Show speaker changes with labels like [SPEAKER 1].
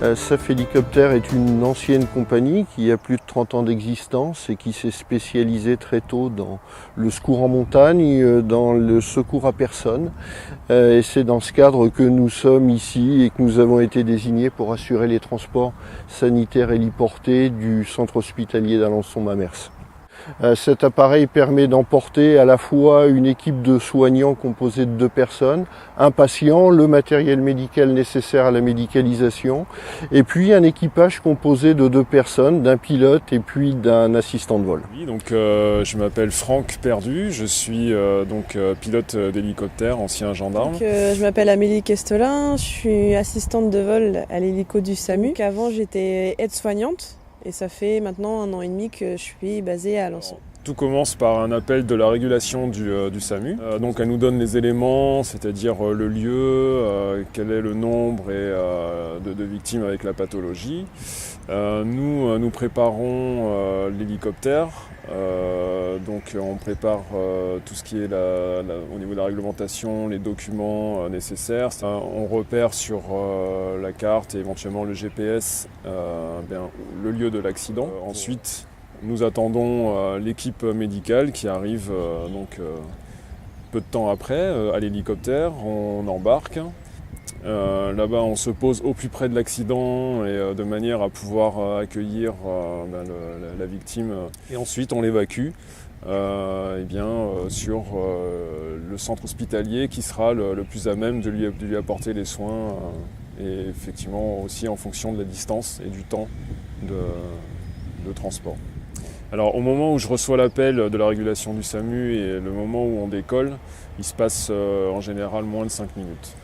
[SPEAKER 1] SAF Hélicoptère est une ancienne compagnie qui a plus de 30 ans d'existence et qui s'est spécialisée très tôt dans le secours en montagne, dans le secours à personne. Et c'est dans ce cadre que nous sommes ici et que nous avons été désignés pour assurer les transports sanitaires héliportés du centre hospitalier d'Alençon-Mamers. Cet appareil permet d'emporter à la fois une équipe de soignants composée de 2 personnes, un patient, le matériel médical nécessaire à la médicalisation, et puis un équipage composé de 2 personnes, d'un pilote et puis d'un assistant de vol.
[SPEAKER 2] Oui, donc je m'appelle Franck Perdu, je suis pilote d'hélicoptère, ancien gendarme.
[SPEAKER 3] Je m'appelle Amélie Kestelin, je suis assistante de vol à l'hélico du SAMU. Avant j'étais aide-soignante. Et ça fait maintenant 1 an et demi que je suis basée à Alençon.
[SPEAKER 2] Tout commence par un appel de la régulation du SAMU. Donc elle nous donne les éléments, c'est-à-dire le lieu, quel est le nombre de victimes avec la pathologie. Nous préparons l'hélicoptère. Donc on prépare tout ce qui est au niveau de la réglementation, les documents nécessaires. On repère sur la carte et éventuellement le GPS le lieu de l'accident. Ensuite, nous attendons l'équipe médicale qui arrive peu de temps après à l'hélicoptère. On embarque. Là-bas, on se pose au plus près de l'accident et de manière à pouvoir accueillir la victime. Et ensuite, on l'évacue sur le centre hospitalier qui sera le plus à même de lui apporter les soins et effectivement aussi en fonction de la distance et du temps de transport. Alors au moment où je reçois l'appel de la régulation du SAMU et le moment où on décolle, il se passe en général moins de 5 minutes.